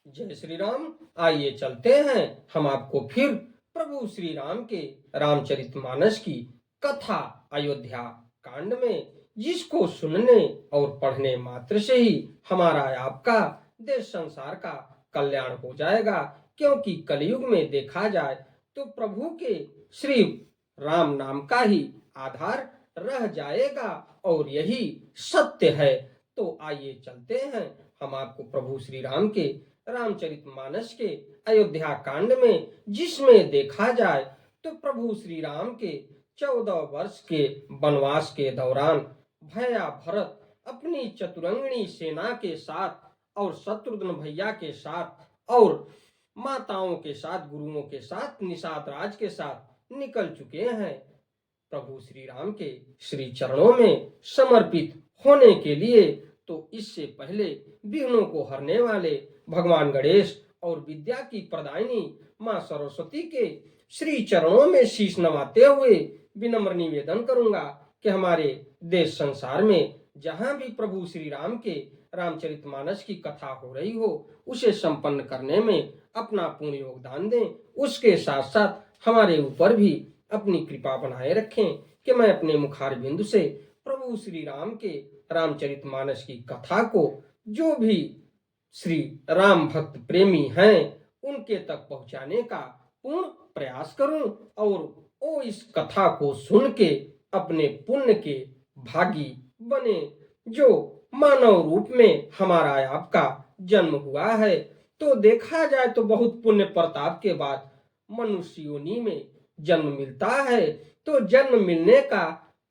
जय श्री राम। आइए चलते हैं हम आपको फिर प्रभु श्री राम के रामचरितमानस की कथा अयोध्या कांड में, जिसको सुनने और पढ़ने मात्र से ही हमारा आपका देश संसार का कल्याण हो जाएगा। क्योंकि कलयुग में देखा जाए तो प्रभु के श्री राम नाम का ही आधार रह जाएगा और यही सत्य है। तो आइए चलते हैं हम आपको प्रभु श्री राम के रामचरितमानस के अयोध्या कांड में, जिसमें देखा जाए तो प्रभु श्री राम के 14 वर्ष के वनवास के दौरान भैया भरत अपनी चतुरंगिणी सेना के साथ और शत्रुघ्न भैया के साथ और माताओं के साथ, गुरुओं के साथ, निषाद राज के साथ निकल चुके हैं प्रभु श्री राम के श्री चरणों में समर्पित होने के लिए। तो इससे पहले विघ्नों को हरने वाले भगवान गणेश और विद्या की प्रदायिनी मां सरस्वती के श्री चरणों में शीश नवाते हुए विनम्र निवेदन करूंगा कि हमारे देश संसार में जहां भी प्रभु श्री राम के रामचरितमानस की कथा हो रही हो, उसे संपन्न करने में अपना पूर्ण योगदान दें। उसके साथ साथ हमारे ऊपर भी अपनी कृपा बनाए रखें कि मैं अपने मुखार बिंदु से प्रभु श्री राम के रामचरितमानस की कथा को जो भी श्री राम भक्त प्रेमी हैं उनके तक पहुंचाने का पूर्ण प्रयास करूं और वो इस कथा को सुन के अपने पुण्य के भागी बने। जो मानव रूप में हमारा आपका जन्म हुआ है, तो देखा जाए तो बहुत पुण्य प्रताप के बाद मनुष्य योनि में जन्म मिलता है। तो जन्म मिलने का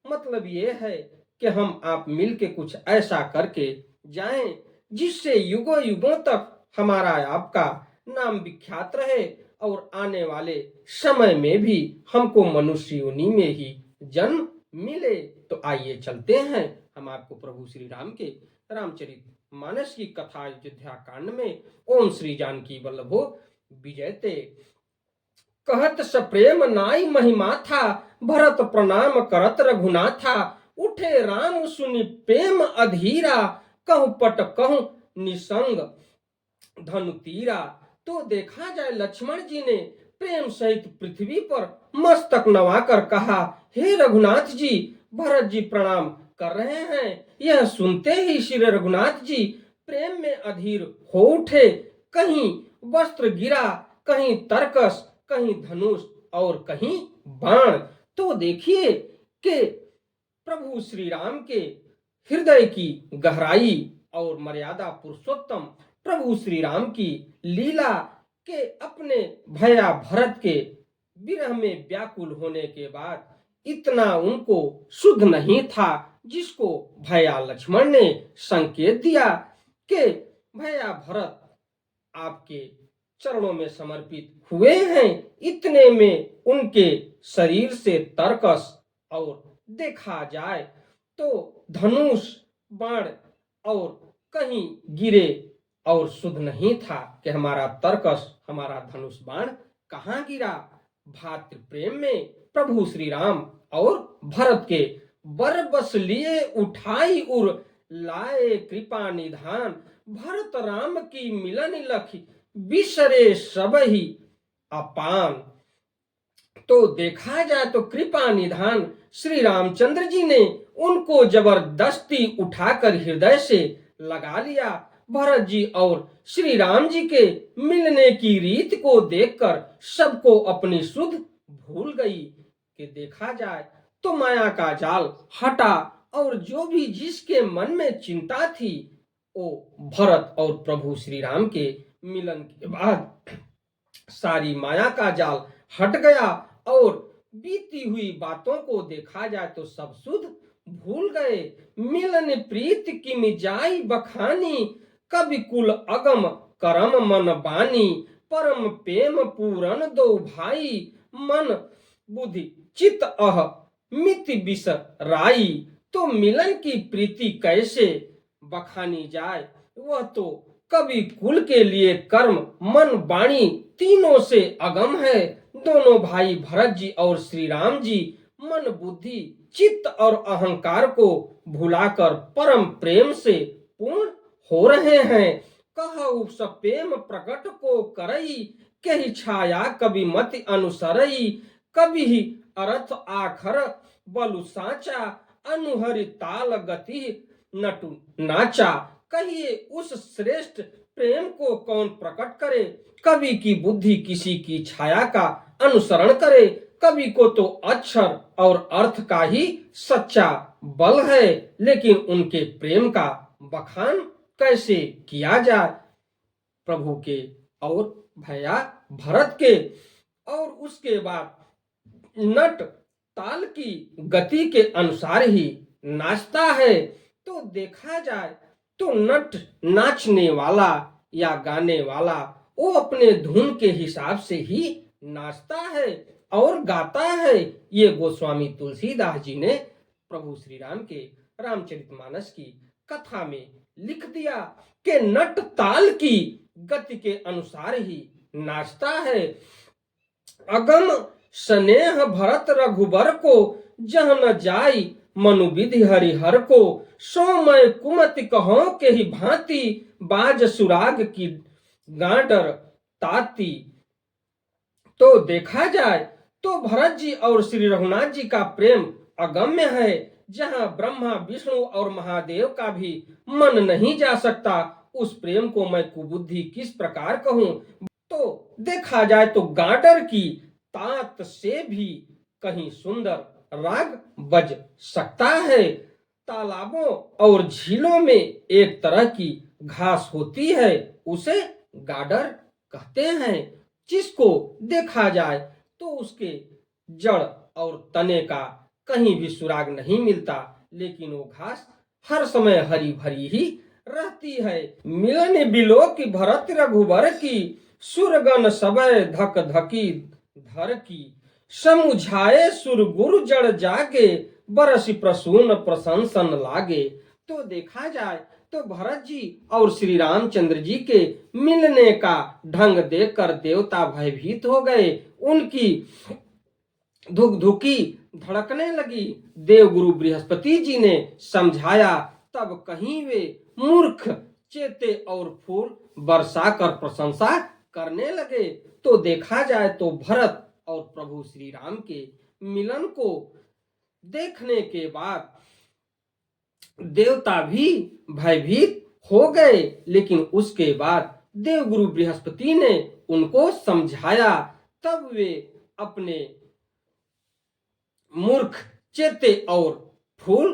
मतलब ये है कि हम आप मिल के कुछ ऐसा करके जाएं जिससे युगों युगों तक हमारा आपका नाम विख्यात रहे और आने वाले समय में भी हमको मनुष्य योनि में ही जन्म मिले। तो आइए चलते हैं हम आपको प्रभु श्री राम के रामचरित मानस की कथा अयोध्या कांड में। ओम श्री जानकी वल्लभो विजयते। कहत सप्रेम नाई महिमा था, भरत प्रणाम करत रघुनाथा। उठे राम सुनि प्रेम अधीरा, कहु पट कहु निसंग धनु तीरा। तो देखा जाए लक्ष्मण जी ने प्रेम सहित पृथ्वी पर मस्तक नवाकर कहा, हे रघुनाथ जी, भरत जी प्रणाम कर रहे हैं। यह सुनते ही श्री रघुनाथ जी प्रेम में अधीर हो उठे। कहीं वस्त्र गिरा, कहीं तरकस, कहीं धनुष और कहीं बाण। तो देखिए कि प्रभु श्री राम के हृदय की गहराई और मर्यादा पुरुषोत्तम प्रभु श्री राम की लीला के अपने भैया भरत के विरह में व्याकुल होने के बाद इतना उनको शुद्ध नहीं था, जिसको भैया लक्ष्मण ने संकेत दिया कि भैया भरत आपके चरणों में समर्पित हुए हैं। इतने में उनके शरीर से तरकस और देखा जाए तो धनुष बाण और कहीं गिरे और शुद्ध नहीं था कि हमारा तरकस, हमारा धनुष बाण कहाँ गिरा। भातृ प्रेम में प्रभु श्री राम और भरत के बर बस लिए उठाई उर, लाए कृपा निधान। भरत राम की मिलन लखी, बिसरे सब ही अपान। तो देखा जाए तो कृपा निधान श्री रामचंद्र जी ने उनको जबरदस्ती उठाकर हृदय से लगा लिया। भरत जी और श्री राम जी के मिलने की रीत को देखकर सबको अपनी सुध भूल गई कि देखा जाए तो माया का जाल हटा और जो भी जिसके मन में चिंता थी वो भरत और प्रभु श्री राम के मिलन के बाद सारी माया का जाल हट गया और बीती हुई बातों को देखा जाए तो सब सुध भूल गए। मिलन प्रीत की मिजाई बखानी, कवि कुल अगम करम मन बानी। परम प्रेम पूरन दो भाई, मन बुद्धि चित अह मिति बिसराई। तो मिलन की प्रीति कैसे बखानी जाए, वह तो कवि कुल के लिए कर्म मन वाणी तीनों से अगम है। दोनों भाई भरत जी और श्री राम जी मन बुद्धि चित्त और अहंकार को भुलाकर परम प्रेम से पूर्ण हो रहे हैं। कहु सप्रेम प्रकट को करई, केहि छाया कवि मति अनुसरई, कभी अर्थ आखर बलु साचा, अनुहरि ताल गति नटु नाचा। कहिए उस श्रेष्ठ प्रेम को कौन प्रकट करे, कवि की बुद्धि किसी की छाया का अनुसरण करे। कवि को तो अक्षर और अर्थ का ही सच्चा बल है, लेकिन उनके प्रेम का बखान कैसे किया जाए। प्रभु के और भैया भरत के, और उसके बाद नट ताल की गति के अनुसार ही नाचता है। तो देखा जाए तो नट नाचने वाला या गाने वाला वो अपने धुन के हिसाब से ही नाचता है और गाता है। ये गोस्वामी तुलसीदास जी ने प्रभु श्री राम के रामचरितमानस की कथा में लिख दिया कि नट ताल की गति के अनुसार ही नाचता है। अगम स्नेह भरत रघुबर को, जह न जाई मनु विधि हरिहर को, सो मैं कुमति कहो के ही भांति, बाज सुराग की गांडर ताती। तो देखा जाए तो भरत जी और श्री रघुनाथ जी का प्रेम अगम्य है, जहां ब्रह्मा विष्णु और महादेव का भी मन नहीं जा सकता। उस प्रेम को मैं कुबुद्धि किस प्रकार कहूं। तो देखा जाए तो गाडर की तात से भी कहीं सुंदर राग बज सकता है। तालाबों और झीलों में एक तरह की घास होती है, उसे गाडर कहते हैं, जिसको देखा जाए तो उसके जड़ और तने का कहीं भी सुराग नहीं मिलता, लेकिन वो घास हर समय हरी भरी ही रहती है। मिलन बिलो की भरत रघुबर की, सुरगन सबय धक धकी धर की, समुझाए सुर गुरु जड़ जागे, बरस प्रसून प्रशंसन लागे। तो देखा जाए तो भरत जी और श्री रामचंद्र जी के मिलने का ढंग देखकर देवता भयभीत हो गए, उनकी धुक धुकी धड़कने लगी। देवगुरु बृहस्पति जी ने समझाया, तब कहीं वे मूर्ख चेते और फूल बरसाकर प्रशंसा करने लगे। तो देखा जाए तो भरत और प्रभु श्री राम के मिलन को देखने के बाद देवता भी भयभीत हो गए, लेकिन उसके बाद देवगुरु बृहस्पति ने उनको समझाया, तब वे अपने मूर्ख चेते और फूल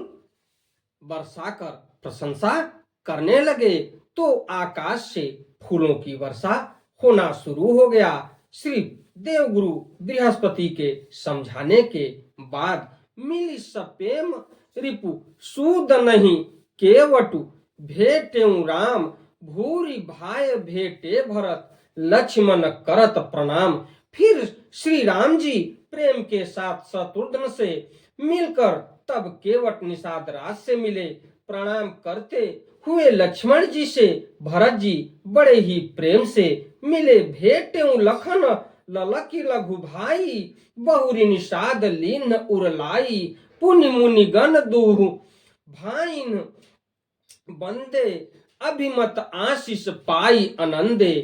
बरसाकर प्रशंसा करने लगे। तो आकाश से फूलों की वर्षा होना शुरू हो गया। श्री देवगुरु बृहस्पति के समझाने के बाद मिली सपेम रिपु सूद नहीं, केवटु भेटेऊ राम, भूरी भाई भेटे भरत, लक्ष्मण करत प्रणाम। फिर श्री राम जी प्रेम के साथ शत्रुघ्न से मिलकर तब केवट निषाद राज से मिले। प्रणाम करते हुए लक्ष्मण जी से भरत जी बड़े ही प्रेम से मिले। भेटेऊ लखन ललकी लघु भाई, बहुरी निषाद लीन उरलाई, पुनि मुनि गण दूह भाइन बंदे, अभिमत आशीष पाई आनंदे।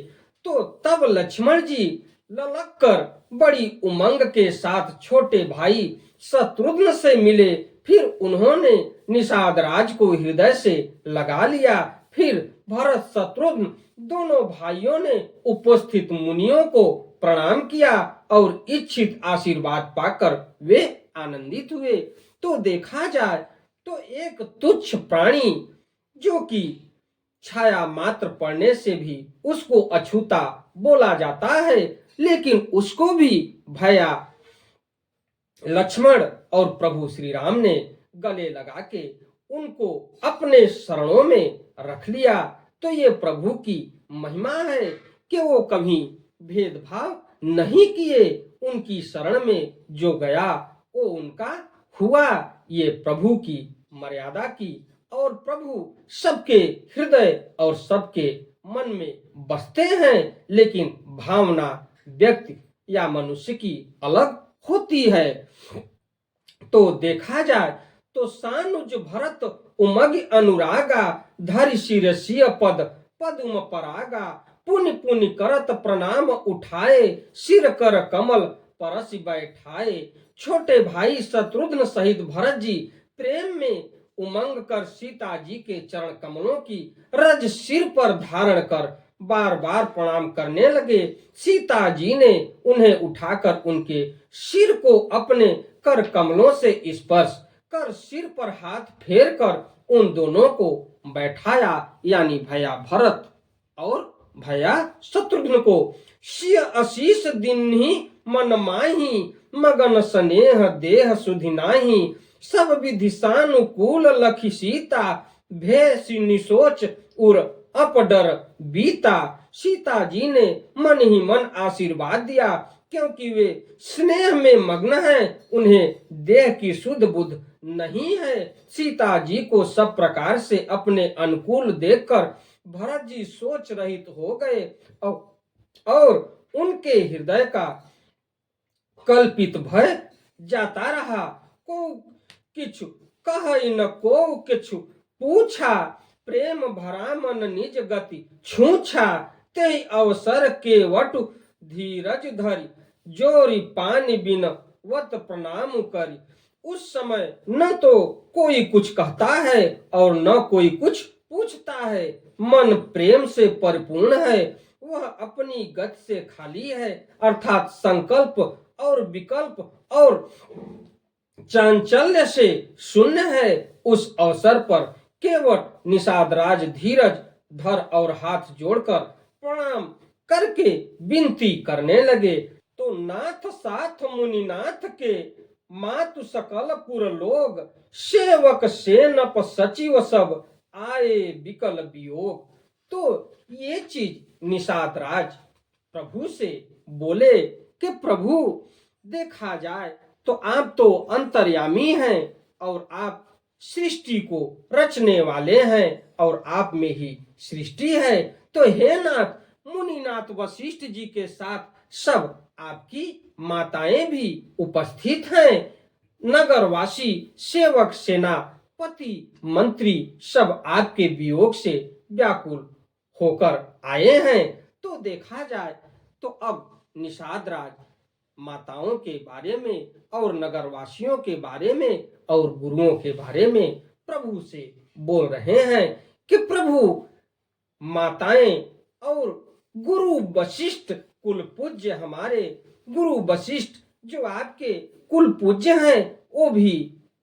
तो तब लक्ष्मण जी ललक कर बड़ी उमंग के साथ छोटे भाई शत्रुघ्न से मिले। फिर उन्होंने निषाद राज को हृदय से लगा लिया। फिर भरत शत्रुघ्न दोनों भाइयों ने उपस्थित मुनियों को प्रणाम किया और इच्छित आशीर्वाद पाकर वे आनंदित हुए। तो देखा जाए तो एक तुच्छ प्राणी जो कि छाया मात्र पड़ने से भी उसको अछूता बोला जाता है, लेकिन उसको भी भया लक्ष्मण और प्रभु श्री राम ने गले लगा के उनको अपने शरणों में रख लिया। तो ये प्रभु की महिमा है कि वो कभी भेदभाव नहीं किए, उनकी शरण में जो गया वो उनका हुआ। ये प्रभु की मर्यादा की, और प्रभु सबके हृदय और सबके मन में बसते हैं, लेकिन भावना व्यक्ति या मनुष्य की अलग होती है। तो देखा जाए तो सानुज भरत उमग अनुरागा, धरि शिरसिय पद पदुम परागा पुनि पुनि करत प्रणाम उठाए, सिर कर कमल परसि बैठाए। छोटे भाई शत्रुघ्न सहित भरत जी प्रेम में उमंग कर सीता जी के चरण कमलों की रज सिर पर धारण कर बार बार प्रणाम करने लगे। सीता जी ने उन्हें उठाकर उनके सिर को अपने कर कमलों से स्पर्श कर सिर पर हाथ फेर कर उन दोनों को बैठाया, यानी भैया भरत और भैया शत्रुघ्न को। सिय आशीष दीन्ही मन माही, मगन स्नेह देह सुधि नाही। सब विधि सानुकूल लखी सीता, भेषि निसोच उर अपडर बीता। सीता जी ने मन ही मन आशीर्वाद दिया, क्योंकि वे स्नेह में मग्न हैं, उन्हें देह की शुद्ध बुद्ध नहीं है। सीता जी को सब प्रकार से अपने अनुकूल देखकर भरत जी सोच रहित हो गए और उनके हृदय का कल्पित भय जाता रहा। को किछु कहि न को किछु पूछा, प्रेम भरा मन निज गति छूछा। ते अवसर के वटु धीरज धरि, जोरी पानी बिन वत प्रणाम करी। उस समय न तो कोई कुछ कहता है और न कोई कुछ पूछता है। मन प्रेम से परिपूर्ण है, वह अपनी गति से खाली है, अर्थात संकल्प और विकल्प और चांचल्य से शून्य है। उस अवसर पर केवट निषादराज धीरज धर और हाथ जोड़कर प्रणाम करके विनती करने लगे। तो नाथ साथ मुनिनाथ के, मातु सकल पुर लोग। सेवक सेनप सचिव सब, आए विकल वियोग। तो ये चीज निषाद राज प्रभु से बोले कि प्रभु, देखा जाए तो आप तो अंतर्यामी हैं और आप सृष्टि को रचने वाले हैं और आप में ही सृष्टि है। तो हे नाथ, मुनिनाथ वशिष्ठ जी के साथ सब आपकी माताएं भी उपस्थित हैं। नगरवासी सेवक सेनापति मंत्री सब आपके वियोग से व्याकुल होकर आए हैं। तो देखा जाए तो अब निषाद राज माताओं के बारे में और नगरवासियों के बारे में और गुरुओं के बारे में प्रभु से बोल रहे हैं कि प्रभु, माताएं और गुरु वशिष्ठ कुल पूज्य, हमारे गुरु वशिष्ठ जो आपके कुल पूज्य हैं, वो भी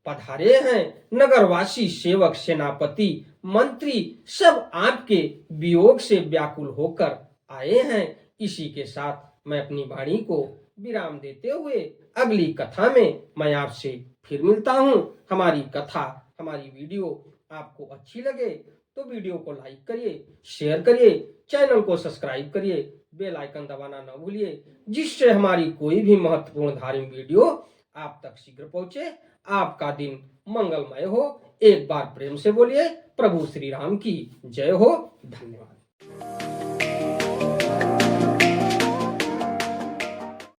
पधारे हैं। नगरवासी सेवक सेनापति मंत्री सब आपके वियोग से व्याकुल होकर आए हैं। इसी के साथ मैं अपनी वाणी को विराम देते हुए अगली कथा में मैं आपसे फिर मिलता हूं। हमारी कथा, हमारी वीडियो आपको अच्छी लगे तो वीडियो को लाइक करिए, शेयर करिए, चैनल को सब्सक्राइब करिए, बेल आइकन दबाना न भूलिए, जिससे हमारी कोई भी महत्वपूर्ण धार्मिक वीडियो आप तक शीघ्र पहुंचे। आपका दिन मंगलमय हो। एक बार प्रेम से बोलिए प्रभु श्री राम की जय हो। धन्यवाद।